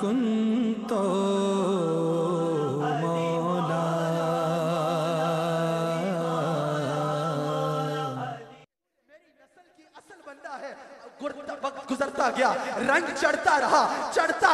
कुंतो मौला। मेरी नस्ल की असल बंदा है। वक्त गुजरता गया, रंग चढ़ता रहा, चढ़ता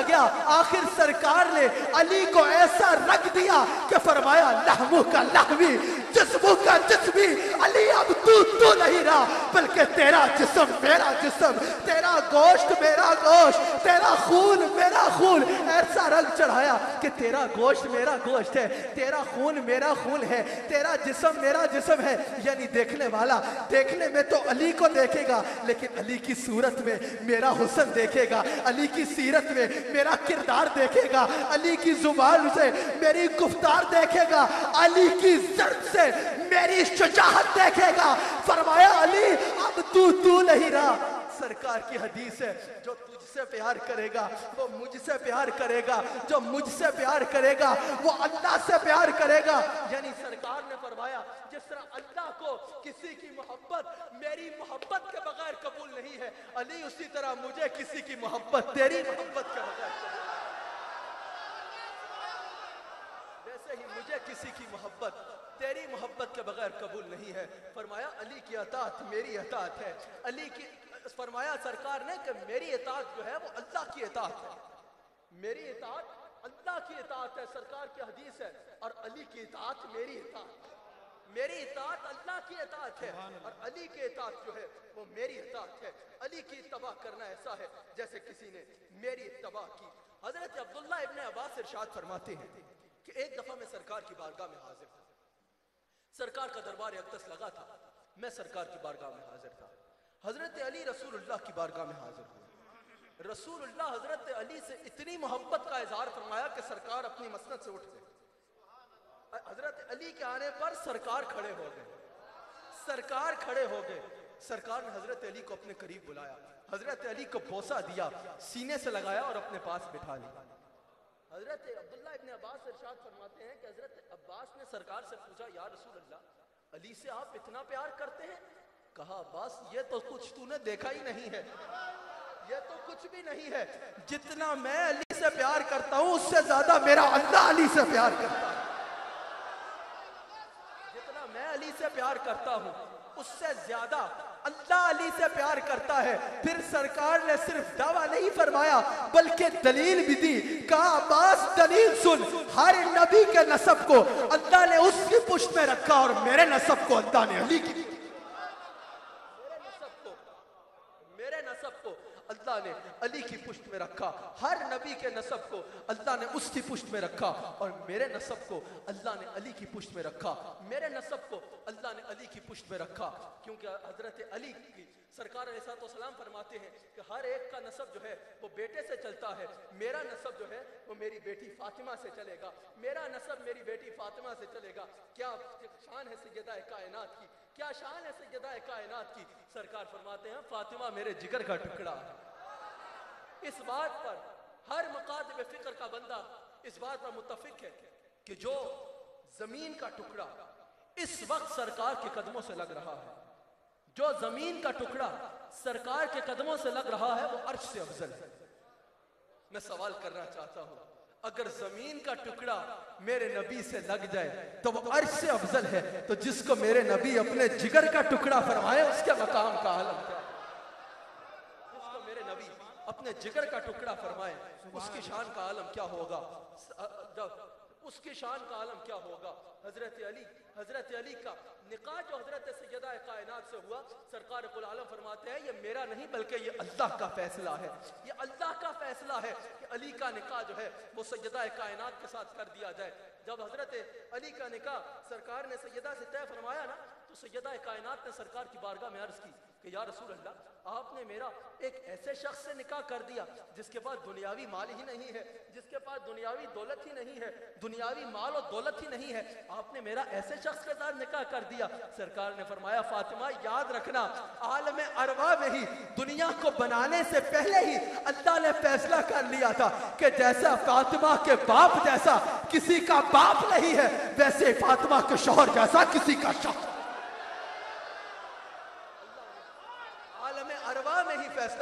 गया, आखिर सरकार ने अली को ऐसा रंग दिया कि फरमाया लहमू का लहमी, जिस्मू का जिस्मी। अली अब तू नहीं रहा, बल्कि तेरा जिस्म मेरा जिस्म, तेरा गोश्त मेरा गोश्त, तेरा खून मेरा खून। ऐसा रंग चढ़ाया कि तेरा गोश्त मेरा गोश्त है, तेरा खून मेरा खून है, तेरा जिस्म मेरा जिस्म है। यानी देखने वाला देखने में तो अली को देखेगा, लेकिन अली की सूरत में मेरा हुस्न देखेगा, अली की सीरत में मेरा किरदार देखेगा, अली की जुबान से मेरी गुफ्तार देखेगा, अली की जर्द से मेरी शुजाअत देखेगा। फरमाया अली अब तू नहीं रहा। सरकार की हदीस है, जो तुझसे प्यार करेगा वो मुझसे प्यार करेगा, जो मुझसे प्यार करेगा वो अल्लाह से प्यार करेगा। यानी सरकार ने फरमाया जिस तरह अल्लाह को किसी की मोहब्बत मेरी मोहब्बत के बगैर कबूल नहीं है, अली उसी तरह मुझे किसी की मोहब्बत तेरी मोहब्बत के बगैर कबूल, वैसे ही मुझे किसी की मोहब्बत तेरी मोहब्बत के बगैर कबूल नहीं है। फरमाया अली की अताअत मेरी अताअत है। अली की फरमाया सरकार ने कि मेरी इताअत जो है वो अल्लाह की इताअत है, मेरी इताअत अल्लाह की इताअत है। सरकार की हदीस है, और अली की इताअत मेरी इताअत, मेरी इताअत अल्लाह की इताअत है, और अली की इताअत जो है वो मेरी इताअत है। अली की इत्तबा करना ऐसा है जैसे किसी ने मेरी इत्तबा की। हजरत अब्दुल्लाह इब्ने अब्बास इरशाद फरमाते हैं कि एक दफा मैं सरकार की बारगाह में हाजिर था। सरकार का दरबार अक़दस लगा था, मैं सरकार की बारगाह में हाजिर था। हजरत अली रसूलुल्लाह की बारगाह में हाजिर हुए। रसूलुल्लाह हजरत अली से इतनी मोहब्बत का इजहार फरमाया कि सरकार अपनी मसनद से उठ गए। हजरत अली के आने पर सरकार खड़े हो गए, सरकार खड़े हो गए। सरकार ने हजरत अली को अपने करीब बुलाया, हजरत अली को बोसा दिया, सीने से लगाया और अपने पास बिठा लिया। हजरत अब्दुल्लाह इब्ने अब्बास इरशाद फरमाते हैं कि हजरत अब्बास ने सरकार से पूछा, या रसूल अल्लाह, अली से आप इतना प्यार करते हैं? कहा, अब्बास ये तो कुछ तूने देखा ही नहीं है, ये तो कुछ भी नहीं है। जितना मैं अली से प्यार करता हूं उससे ज्यादा मेरा अल्लाह अली से प्यार करता है। जितना मैं अली से प्यार करता हूं उससे ज्यादा अल्लाह अली से प्यार करता है। फिर सरकार ने सिर्फ दावा नहीं फरमाया बल्कि दलील भी दी। कहा, अब्बास दलील सुन, हर नबी के नसब को अल्लाह ने उसकी पुष्ट में रखा और मेरे नसब को अल्लाह ने अली की, मेरे नसब को अल्लाह ने अली की पुष्ट में रखा। हर नबी के नसब को अल्लाह ने उसकी पुष्ट में रखा और मेरे नसब को अल्लाह ने अली की पुष्ट में रखा, मेरे नसब को अल्लाह ने अली की पुष्ट में रखा। क्योंकि हजरत अली की सरकार अलैहिस्सलाम फरमाते हैं कि हर एक का नसब जो है वो बेटे से चलता है। मेरा नसब जो है वो मेरी बेटी फातिमा से चलेगा, मेरा नसब मेरी बेटी फातिमा से चलेगा। क्या शान है सैयदा कायनात की, क्या शान है सैयदा कायनात की। सरकार फरमाते हैं फातिमा मेरे जिगर का टुकड़ा है। इस बात पर हर मुकातिब फिक्र का बंदा इस बात पर मुत्तफिक है कि जो जमीन का टुकड़ा इस वक्त सरकार के कदमों से लग रहा है, जो जमीन का टुकड़ा सरकार के कदमों से लग रहा है वो अर्श से अफजल है। मैं सवाल करना चाहता हूं, अगर जमीन का टुकड़ा मेरे नबी से लग जाए तो वो अर्श से अफजल है, तो जिसको मेरे नबी अपने जिगर का टुकड़ा फरमाए उसके मकाम का आलम क्या है? जिसको मेरे नबी अपने जिगर का टुकड़ा फरमाए उसकी शान का आलम क्या होगा? उसकी शान का आलम क्या होगा? हजरत अली का निकाह जो हजरत सैयदा कायनात से हुआ, सरकार कुल आलम फरमाते हैं ये मेरा नहीं बल्कि ये अल्लाह का फैसला है, ये अल्लाह का फैसला है कि अली का निकाह जो है वो सैयदा कायनात के साथ कर दिया जाए। जब हजरत अली का निकाह सरकार ने सैयदा से तय फरमाया ना, तो सैयदा कायनात ने सरकार की बारगाह में अर्ज की कि या रसूल अल्लाह, आपने मेरा एक ऐसे शख्स से निकाह कर दिया जिसके पास दुनियावी माल ही नहीं है, जिसके पास दुनियावी दौलत ही नहीं है, दुनियावी माल और दौलत ही नहीं है, आपने मेरा ऐसे शख्स के साथ निकाह कर दिया। सरकार ने फरमाया फातिमा याद रखना, आलम अरवा में ही दुनिया को बनाने से पहले ही अल्लाह ने फैसला कर लिया था कि जैसा फातिमा के बाप जैसा किसी का बाप नहीं है, वैसे फातिमा के शौहर जैसा किसी का शौहर।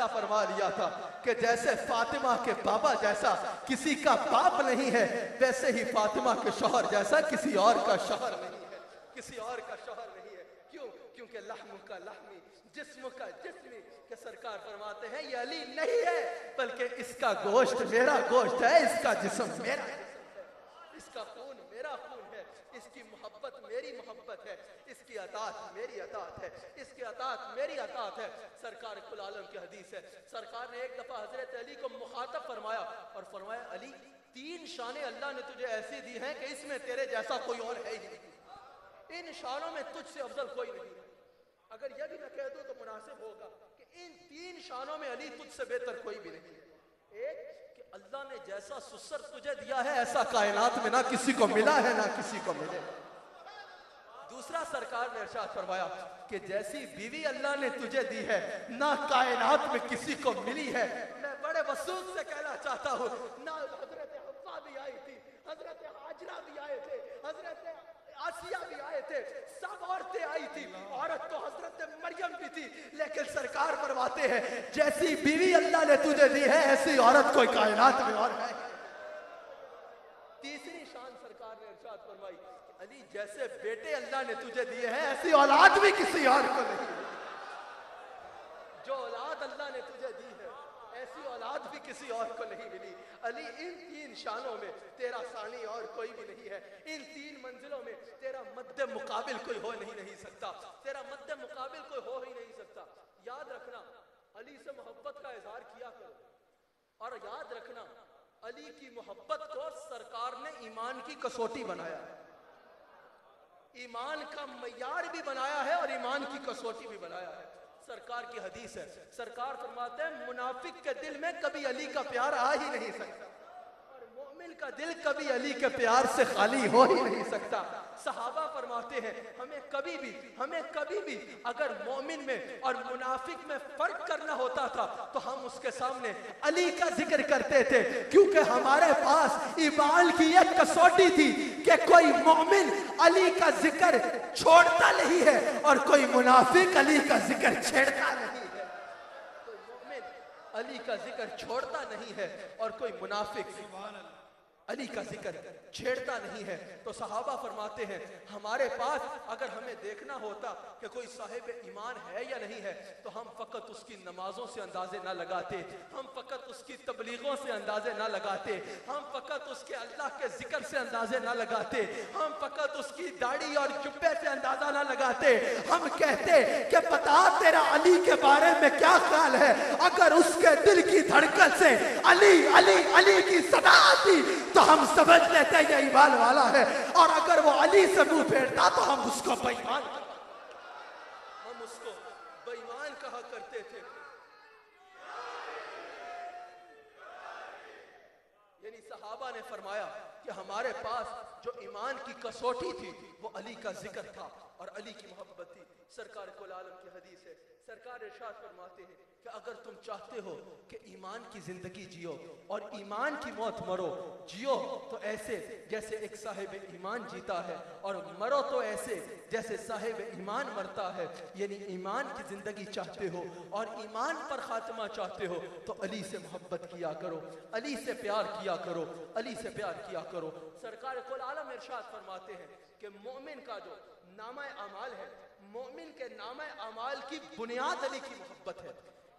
फैसला फरमा लिया था कि जैसे फातिमा के बाबा जैसा किसी का बाप नहीं है, वैसे ही फातिमा के शौहर जैसा किसी और का शौहर नहीं है, किसी और का शौहर नहीं है। क्यों? क्योंकि लहम का लहमी, जिस्म का जिस्मी, के सरकार फरमाते हैं ये अली नहीं है, बल्कि इसका गोश्त मेरा गोश्त है, इसका जिस्म मेरा जिस्म है, इसका खून मेरा खून है, इसकी मोहब्बत मेरी मोहब्बत है, इसकी अतात मेरी अतात है, इसकी अतात मेरी अतात है। सरकार कुल आलम की हदीस है, सरकार ने एक दफा हजरत अली को मुखातब फरमाया और फरमाया अली 3 शानें अल्लाह ने तुझे ऐसी दी हैं कि इसमें तेरे जैसा कोई और है ही नहीं, इन शानों में तुझसे अफजल कोई नहीं है। अगर यह भी न कह दो तो मुनासिब होगा कि इन 3 शानों में अली तुझसे बेहतर कोई भी नहीं है। एक कि अल्लाह ने जैसा सुसर तुझे दिया है ऐसा कायनात में ना किसी को मिला है ना किसी को मिले। दूसरा, सरकार ने इरशाद फरमाया कि जैसी बीवी अल्लाह ने तुझे दी है ना कायनात में किसी को मिली है। मैं बड़े वसूल से कहना चाहता हूँ, ना हजरत हफ्सा भी आई थी, हजरत हाजरा भी आए थे, हजरत आसिया भी आए थे, सब औरतें आई थी, औरत तो हजरत मरियम भी थी, लेकिन सरकार फरमाते हैं जैसी बीवी अल्लाह ने तुझे दी है ऐसी औरत कोई कायनात में और है। तीसरी शान सरकार ने इरशाद फरमाई अली जैसे बेटे अल्लाह ने तुझे दिए हैं ऐसी औलाद भी किसी और को नहीं। जो औलाद अल्लाह ने तुझे दी है ऐसी औलाद भी किसी और को नहीं मिली। अली इन 3 शानों में तेरा सानी और कोई भी नहीं है, इन 3 मंजिलों में तेरा मद्दे मुकाबिल कोई हो नहीं सकता, तेरा मद्दे मुकाबिल कोई हो ही नहीं सकता। याद रखना अली से मोहब्बत का इजहार किया करो, और याद रखना अली की मोहब्बत को सरकार ने ईमान की कसौटी बनाया है, ईमान का मयार भी बनाया है और ईमान की कसौटी भी बनाया है। सरकार की हदीस है, सरकार फरमाते हैं मुनाफिक के दिल में कभी अली का प्यार आ ही नहीं सकता और मोमिन का दिल कभी अली के प्यार से खाली हो ही नहीं सकता। सहाबा फरमाते हैं हमें कभी भी अगर मोमिन में और मुनाफिक में फर्क करना होता था तो हम उसके सामने अली का जिक्र करते थे, क्योंकि हमारे पास ईमान की एक कसौटी थी कि कोई मोमिन अली का जिक्र छोड़ता नहीं है और कोई मुनाफिक अली का जिक्र छेड़ता नहीं है। कोई मोमिन अली का जिक्र छोड़ता नहीं है और कोई मुनाफिक अली का जिक्र छेड़ता नहीं है। तो सहाबा फरमाते हैं हमारे पास अगर हमें देखना होता कि कोई साहिब ईमान है या नहीं है तो हम फकत उसकी नमाजों से अंदाजे ना लगाते, हम फकत उसकी तबलीगों से अंदाजे ना लगाते, हम फकत उसके अल्लाह के जिक्र से अंदाजे ना लगाते, हम फकत उसकी दाढ़ी और जुब्बे से अंदाजा ना लगाते। हम कहते कि बता तेरा अली के बारे में क्या ख्याल है। अगर उसके दिल की धड़कन से अली अली अली की सदा आती तो हम समझ लेते ये ईमान वाला है, और अगर वो अली से मुंह फेरता तो हम उसको बेईमान कहा करते थे। यानी सहाबा ने फरमाया कि हमारे पास जो ईमान की कसौटी थी वो अली का जिक्र था और अली की मोहब्बत थी। सरकार कुल आलम की हदीस है, सरकार इरशाद फरमाते हैं कि अगर तुम चाहते हो कि ईमान की जिंदगी जियो और ईमान की मौत मरो, जियो तो ऐसे जैसे एक साहिब ईमान जीता है और मरो तो ऐसे जैसे साहिब ईमान मरता है। यानी ईमान की जिंदगी चाहते हो और ईमान पर खात्मा चाहते हो तो अली से मोहब्बत किया करो, अली से प्यार किया करो, अली से प्यार किया करो। सरकार कुल आलम इरशाद फरमाते हैं कि मोमिन का जो नामा अमाल है, मोमिन के नामा अमाल की बुनियाद अली की मोहब्बत है।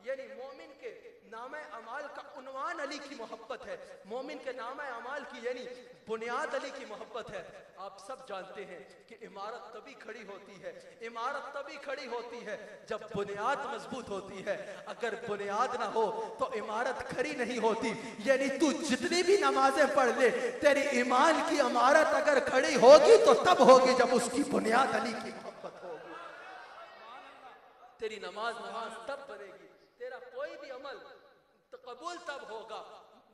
यानी मोमिन के नामा अमाल का उन्वान अली की मोहब्बत है, मोमिन के नामा अमाल की यानी बुनियाद अली की मोहब्बत है। आप सब जानते हैं कि इमारत तभी खड़ी होती है, इमारत तभी खड़ी होती है जब बुनियाद मजबूत होती है। अगर बुनियाद ना हो तो इमारत खड़ी नहीं होती। यानी तू जितनी भी नमाजें पढ़ ले, तेरी ईमान की इमारत अगर खड़ी होगी तो तब होगी जब उसकी बुनियाद अली की मोहब्बत होगी। तेरी नमाज तब बनेगी, तेरा कोई भी अमल तो कबूल तब होगा,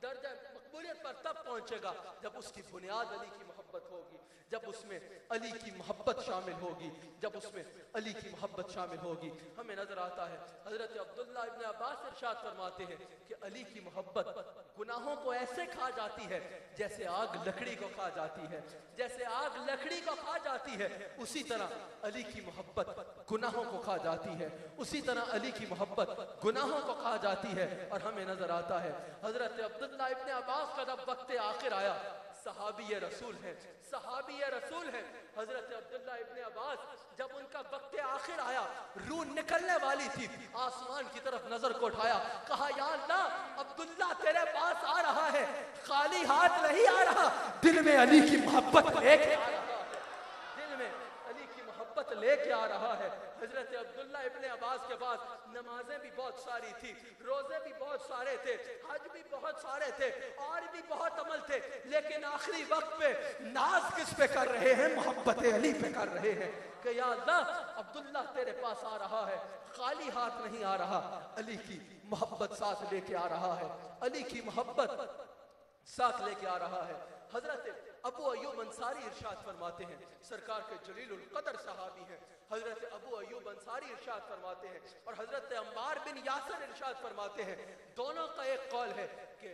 दर्जा मकबूलियत पर तब पहुंचेगा जब उसकी बुनियाद अली की मोहब्बत होगी, जब उसमें अली की मोहब्बत शामिल होगी, जब उसमें अली की मोहब्बत शामिल होगी। हमें नजर आता है हजरत अब्दुल्लाह इब्न अब्बास इरशाद फरमाते हैं कि अली की मोहब्बत गुनाहों को ऐसे खा जाती है जैसे आग लकड़ी को खा जाती है, जैसे आग लकड़ी को खा जाती है, उसी तरह अली की मोहब्बत गुनाहों को खा जाती है, उसी तरह अली की मोहब्बत गुनाहों को खा जाती है। और हमें नजर आता है हजरत अब्दुल्ला इब्ने अब्बास का जब वक्त आखिर आया, सहाबी रसूल है, सहाबी रसूल है, हजरत अब्दुल्ला इब्ने अब्बास जब उनका वक्त आखिर आया, रूह निकलने वाली थी, आसमान की तरफ नजर को उठाया, कहा या अल्लाह अब्दुल्ला तेरे पास आ रहा है, खाली हाथ नहीं आ रहा, दिल में अली की मोहब्बत लेके आ रहा है, दिल में अली की मोहब्बत लेके आ रहा है। हजरत अब्दुल्ला इब्ने अब्बास के पास नमाजें भी बहुत सारी थी, रोजे भी बहुत सारे थे, हज भी बहुत सारे थे, और भी बहुत अमल थे, लेकिन आखिरी वक्त पे नाज किस पे कर रहे हैं? मोहब्बत अली पे कर रहे हैं कि या अल्लाह अब्दुल्ला तेरे पास आ रहा है, खाली हाथ नहीं आ रहा, अली की मोहब्बत साथ लेके आ रहा है, अली की मोहब्बत साथ लेके आ रहा है। हजरत अबू अय्यूब अंसारी इरशाद फरमाते हैं, सरकार के जलीलुल कदर सहाबी हैं, हजरत अबू अय्यूब अंसारी इरशाद फरमाते हैं और हजरत अम्मार बिन यासर इरशाद फरमाते हैं, दोनों का एक कौल है कि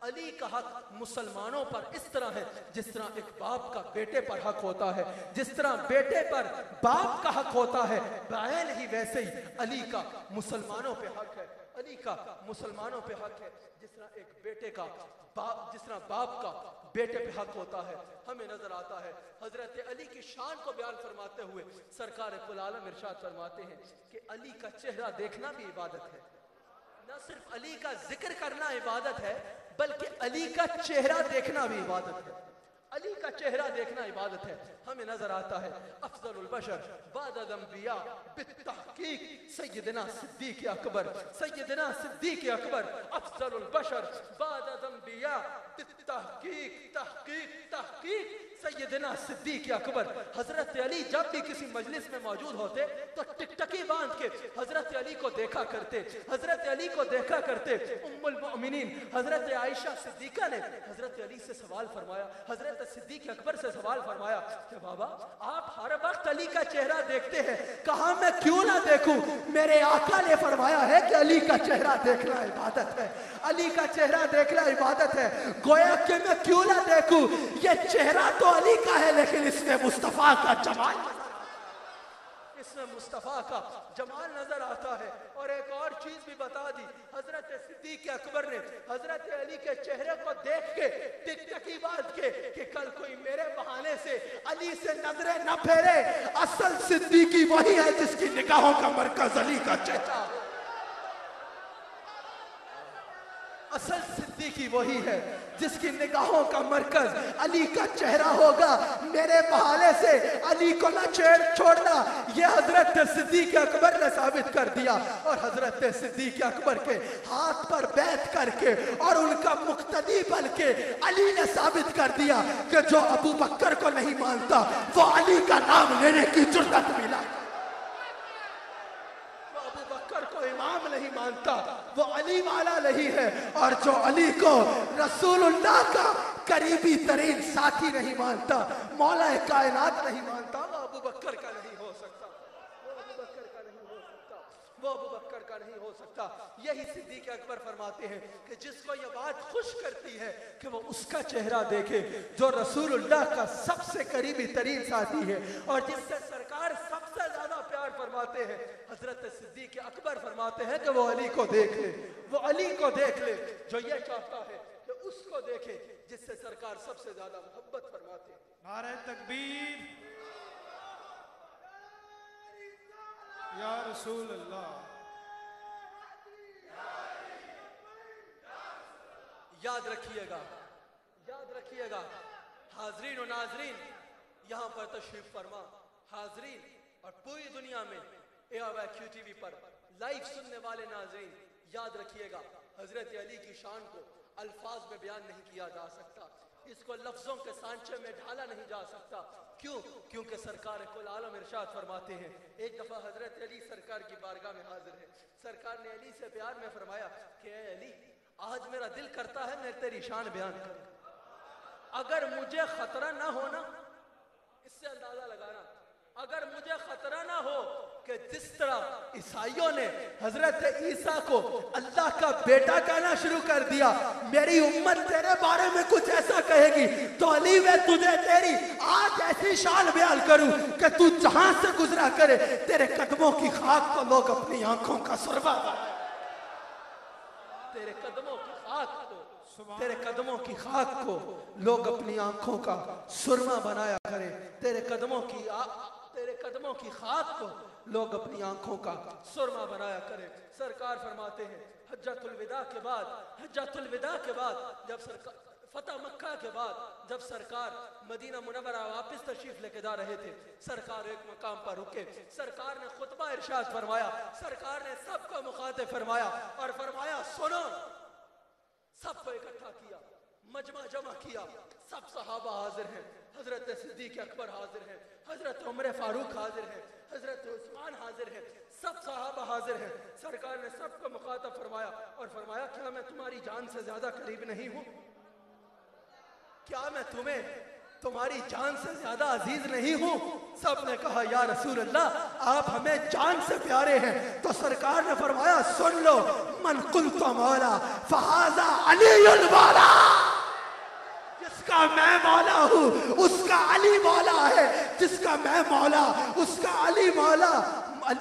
अली का हक मुसलमानों पर इस तरह है जिस तरह एक बाप का बेटे पर हक होता है, जिस तरह बेटे पर बाप का हक होता है, बैन ही वैसे ही अली का मुसलमानों पे हक है, अली का मुसलमानों पे हक है, जिस तरह एक बेटे का जिस तरह बाप का बेटे पे हक होता है। हमें नजर आता है हजरत अली की शान को बयान फरमाते हुए सरकार कुल आलम इरशाद फरमाते हैं कि अली का चेहरा देखना भी इबादत है, न सिर्फ अली का जिक्र करना इबादत है बल्कि अली का चेहरा देखना भी इबादत है, अली का चेहरा देखना इबादत है। हमें नजर आता है अफजलुल बशर बादल अंबिया बित्तहकीक सैयदना सिद्दीक अकबर, सैयदना सिद्दीक अकबर अफजलुल बशर बादल अंबिया बित्तहकीक तहकीक तहकीक सैयदना सिद्दीक अकबर। हजरत अली जब भी किसी मजलिस में मौजूद होते तो टिकटकी बांध के हजरत अली को देखा करते, हजरत अली को देखा करते। उम्मुल मोमिनीन हजरत आयशा सिद्दीका ने हजरत अली से सवाल फरमाया, हजरत सिद्दीक अकबर से सवाल फरमाया कि बाबा आप हर वक्त अली का चेहरा देखते हैं, कहा मैं क्यों ना देखूं? मेरे आका ने फरमाया है कि अली का चेहरा देखना इबादत है, अली का चेहरा देखना इबादत है। गोया कि मैं क्यों ना देखूं, ये चेहरा तो अली का है लेकिन इसमें मुस्तफा का जमाल, इसमें मुस्तफा का जमाल नजर आता है। और एक और चीज भी बता दी, हजरत सिद्दीक अकबर ने हजरत अली के चेहरे को देख के टिकटकी बात के कि कल कोई मेरे बहाने से अली से नजरें न फेरे। असल सिद्दीकी वही है जिसकी निगाहों का मरकज अली का चेहरा, असल सिद्दीकी वही है जिसकी निगाहों का मरकज अली का चेहरा होगा। मेरे बहाने से अली को ना छोड़ना, यह हजरत सिद्दीक अकबर ने साबित कर दिया। और हजरत सिद्दीक अकबर के हाथ पर बैठ करके और उनका मुक्तदी बन के अली ने साबित कर दिया कि जो अबू बकर को नहीं मानता वो अली का नाम लेने की जुर्रत मिला, इमाम नहीं मानता वो अली वाला नहीं है। और जो अली को रसूलुल्लाह का करीबी तरीन साथी नहीं मानता, मौला कायनात नहीं मानता, वो अबू बकर का नहीं हो सकता, वो अबू बकर का नहीं हो सकता, वो अबू बकर का नहीं हो सकता। यही सिद्दीक अकबर फरमाते हैं कि जिसको ये बात खुश करती है कि वो उसका चेहरा देखे जो रसूलुल्लाह का सबसे करीबी तरीन साथी है और जिससे सरकार सबसे ज्यादा प्यार फरमाते हैं, हजरत सिद्दीक अकबर फरमाते हैं कि वो अली को देख ले, वो अली को देख ले जो ये चाहता है कि उसको देखे जिससे सरकार सबसे ज्यादा मोहब्बत फरमाते हैं। नारे तकबीर या रसूल अल्लाह। याद रखिएगा, याद रखिएगा हाजरीन और नाजरीन, यहाँ पर तशरीफ फरमा हाजरीन और पूरी दुनिया में ARQ TV पर लाइव सुनने वाले नाजरीन, याद रखिएगा हजरत अली की शान को अल्फाज में बयान नहीं किया जा सकता, इसको लफ्जों के सांचे में ढाला नहीं जा सकता। क्यों? क्योंकि सरकार कुल आलम इरशाद फरमाते हैं। एक दफा हजरत अली सरकार की बारगाह में हाजिर है, सरकार ने अली से प्यार में फरमाया कि ए अली, आज मेरा दिल करता है मैं तेरी शान बयान करूं, अगर मुझे खतरा ना हो ना, इससे अंदाजा लगाना, अगर मुझे खतरा ना हो कि जिस तरह ईसाइयों ने हजरत ईसा को अल्लाह का बेटा कहना शुरू कर दिया, मेरी उम्मत तेरे बारे में कुछ ऐसा कहेगी तो अली मैं तुझे तेरी आज ऐसी शान बयान करूं कि तू जहां से गुजरा करे तेरे कदमों की खाक को लोग अपनी आंखों का सुरमा बनाए। तेरे कदमों की खाक को, तेरे कदमों की खाक को लोग अपनी आंखों का सुरमा बनाया करे। तेरे कदमों की खाक को लोग अपनी आंखों का सुरमा बनाया करे। सरकार फरमाते हैं हज्जतुल विदा के बाद जब सरकार फतह मक्का के बाद जब सरकार मदीना मुनव्वरा वापस तशरीफ लेके जा रहे थे, सरकार एक मकाम पर रुके, सरकार ने खुतबा इरशाद फरमाया, सरकार ने सबको मुखातिब फरमाया और फरमाया सुनो। सबको इकट्ठा किया, मजमा जमा किया, सब सहाबा हाजिर हैं, हजरत सिद्दीक अकबर हाजिर हैं, हजरत उमर फारूक हाजिर हैं, हजरत उस्मान हाजिर हैं, सब सहाबा हाजिर हैं। सरकार ने सबको मुखातब फरमाया और फरमाया क्या मैं तुम्हारी जान से ज्यादा करीब नहीं हूं? क्या मैं तुम्हें तुम्हारी जान से ज्यादा अजीज नहीं हूं? सब ने कहा या रसूल अल्लाह आप हमें जान से प्यारे हैं। तो सरकार ने फरमाया सुन लो, मन कुल्तु मौला फहाजा अलीयुल मौला, जिसका मैं मौला हूं उसका अली मौला है, जिसका मैं मौला उसका अली मौला।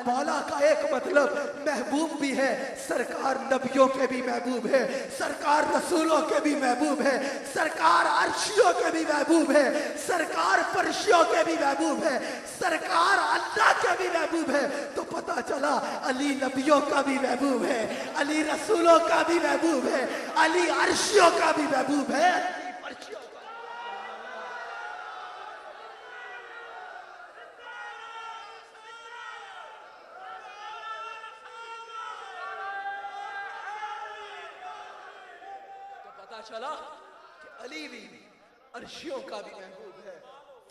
मौला का एक मतलब महबूब भी है, सरकार नबियों के भी महबूब है, सरकार रसूलों के भी महबूब है, सरकार अर्शियों के भी महबूब है, सरकार फर्शियों के भी महबूब है, सरकार अल्लाह के भी महबूब है। तो पता चला अली नबियों का भी महबूब है, अली रसूलों का भी महबूब है, अली अर्शियों का भी महबूब है, अली फर्शियों का। चला कि अली भी अर्शियों का भी महबूब है,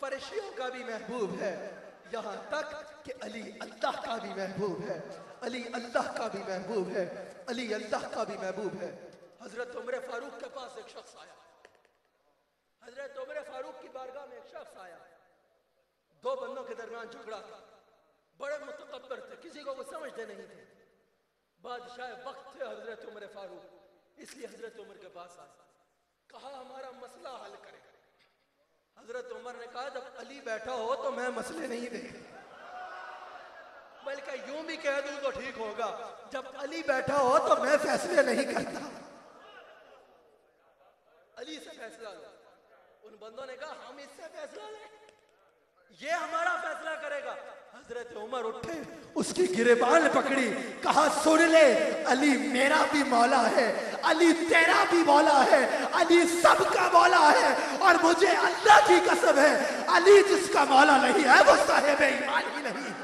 फरिश्तियों का भी महबूब है, यहां तक कि अली अल्लाह का भी महबूब है, अली अल्लाह का भी महबूब है, अली अल्लाह का भी महबूब है। हजरत उमर फारूक के पास एक शख्स आया, हजरत उमर फारूक की बारगाह में एक शख्स आया, दो बंदों के दरमियान झगड़ा था, बड़े मुतकब्बर थे, किसी को समझते नहीं थे, बादशाह वक्त थे हजरत उमर फारूक, इसलिए हजरत उमर के पास आए, कहा हमारा मसला हल करें। हजरत उमर ने कहा जब अली बैठा हो तो मैं मसले नहीं देखता, बल्कि यूं भी कह दूं तो ठीक होगा, जब अली बैठा हो तो मैं फैसले नहीं करता, अली से फैसला लो। उन बंदों ने कहा हम इससे फैसला लें, ये हमारा फैसला करेगा। हजरत उमर उठे, उसकी गिरबान पकड़ी, कहा सुन ले अली मेरा भी मौला है, अली तेरा भी मौला है, अली सबका मौला है, और मुझे अल्लाह की कसम है अली जिसका मौला नहीं है वो साहिब ईमान ही नहीं है।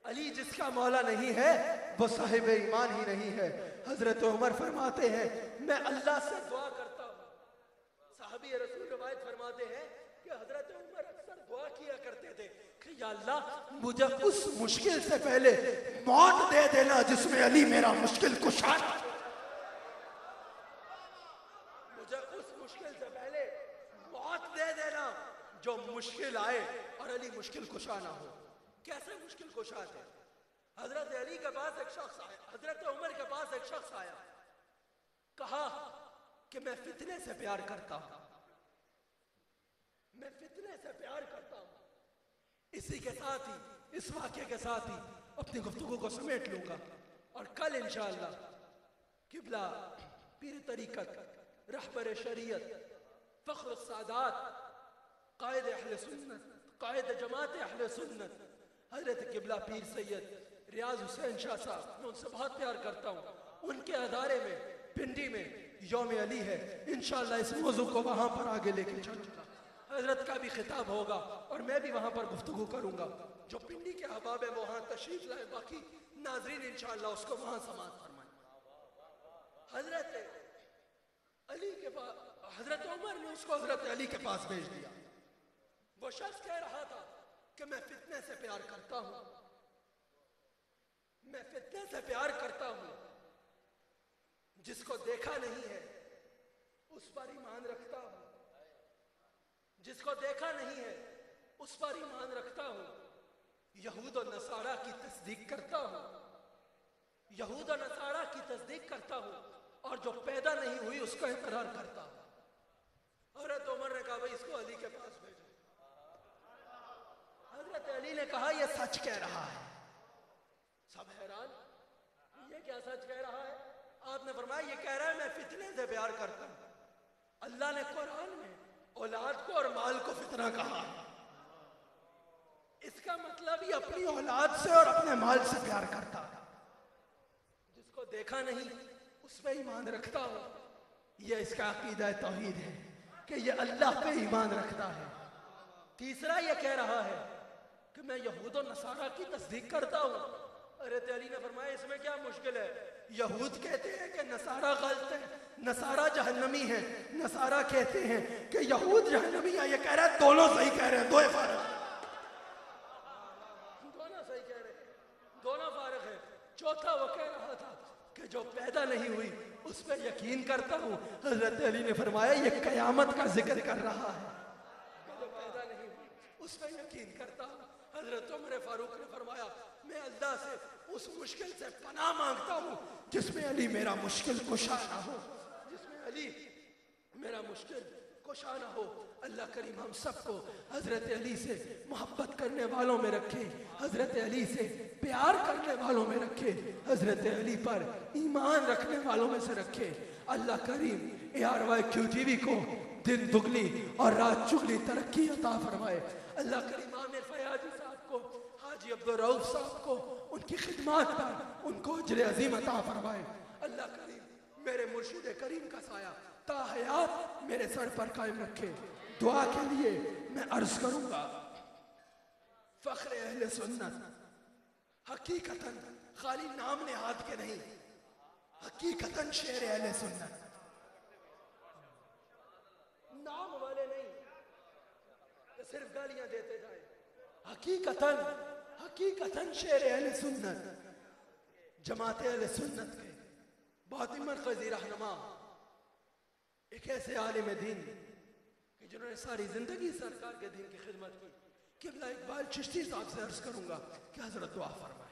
अली जिसका मौला नहीं है वो साहिब ईमान ही नहीं है। हजरत उमर फरमाते हैं मैं अल्लाह से दुआ करता हूँ। साहबी रसूल रवायत फरमाते हैं कि हजरत उमर अक्सर दुआ किया करते थे कि या अल्लाह मुझे उस मुश्किल से पहले मौत दे देना जिसमें अली मेरा मुश्किल कुशा, मुझे उस मुश्किल से पहले मौत दे देना जो मुश्किल आए और अली मुश्किल कुशा ना हो। कैसे मुश्किल कुशा थे? हजरत अली के पास एक शख्स आया, हजरत उमर के पास एक शख्स आया, कहा कि मैं फितने से प्यार करता हूं, मैं फितने से प्यार करता हूं। इसी के साथ ही, इस वाक्य के साथ ही अपनी गुफ्तगू को समेट लूंगा और कल इंशाअल्लाह किबला पीर तरीकत, रहबर शरीयत, फख्र सादात, कायद अहले सुन्नत, कायद जमात अहले सुन्नत हजरत किबला पीर सैयद रियाज हुसैन शाह साहब, मैं उनसे बहुत प्यार करता हूँ, उनके अदारे में पिंडी में यौम अली है, इंशाअल्लाह इस मौजू को वहाँ पर आगे लेके चलूंगा। हजरत का भी खिताब होगा और मैं भी वहाँ पर गुफ्तगू करूंगा। जो पिंडी के अहबाब है वो वहाँ तशरीफ लाए, बाकी नाजरीन इंशाअल्लाह उसको वहाँ समाअत फरमाएं। हजरत अली के पास, हजरत उमर ने उसको हजरत अली के पास भेज दिया। वो शख्स कह रहा था कि मैं फितने से प्यार करता हूं, मैं फितने से प्यार करता हूं, जिसको देखा नहीं है उस पर ईमान रखता हूं, जिसको देखा नहीं है उस पर ईमान रखता हूं, यहूद और नसारा की तस्दीक करता हूं, यहूद और नसारा की तस्दीक करता हूं, और जो पैदा नहीं हुई उसका इकरार करता हूं। हजरत उमर ने कहा भाई इसको अली के पास भेजो। हजरत अली ने कहा यह सच कह रहा है। सब हैरान, ये क्या सच कह रहा है? आपने फरमाया ये कह रहा है मैं फितने से प्यार करता हूं। अल्लाह ने कुरान में औलाद को और माल को फितना कहा है। इसका मतलब ये अपनी औलाद से और अपने माल से प्यार करता है। जिसको देखा नहीं उस पे ईमान रखता हो, ये इसका अकीदा तौहीद है कि ये अल्लाह पे ईमान रखता है। तीसरा ये कह रहा है कि मैं यहूद और नसारा की तस्दीक करता हूं। अरे अली ने फरमाया इसमें क्या मुश्किल है? यहूद कहते हैं कि नसारा गलत है, नसारा जहन्नमी है, नसारा कहते हैं कि यहूद जहन्नमी है। ये कह रहा है दोनों सही कह रहे हैं, दो फारग, दोनों सही कह रहे हैं, दोनों फारग है। चौथा वो कह रहा था कि जो पैदा नहीं हुई उस पर यकीन करता हूं। हजरत अली ने फरमाया ये कयामत का जिक्र कर रहा है, जो पैदा नहीं हुई उस पर यकीन करता हूं। हजरत उमर फारूक ने फरमाया मैं अल्लाह से उस मुश्किल से पनाह मांगता हूं जिसमें अली मेरा मुश्किल कुशा ना हो, जिसमें अली मेरा मुश्किल कुशा ना हो। अल्लाह करीम हम सबको हजरत अली से मोहब्बत करने वालों में रखे, हजरत अली से प्यार करने वालों में रखे, हजरत अली पर ईमान रखने वालों में से रखे। अल्लाह करीम ARYQTV को दिन दुगनी और रात चुगली तरक्की अता फरमाए। अल्लाह करीम आमिर फयाजी साहब को, हाजी अब्दुल रऊफ साहब को उनकी खिदमत पर उनको अजर अजीम अता फरमाए। अल्लाह करीम मेरे मुर्शिद करीम का साया ता हयात मेरे सर पर कायम रखे। दुआ के लिए मैं अर्ज करूंगा, फख्र अहले सुन्नत हकीकतन खाली नाम नेहाद के नहीं, हकीकतन शेर अहले सुन्नत, नाम वाले नहीं कि सिर्फ गालियां देते जाए। हकीकतन हकीकतन शेर अहले सुन्नत, जमात अहले सुन्नत के बहुत ही मरकजी रहनुमा, एक ऐसे आलिम दीन कि जिन्होंने सारी जिंदगी सरकार के दीन की खिदमत की। किबला इकबाल चिश्ती साहब से अर्ज करूंगा कि हजरत दुआ फरमाए।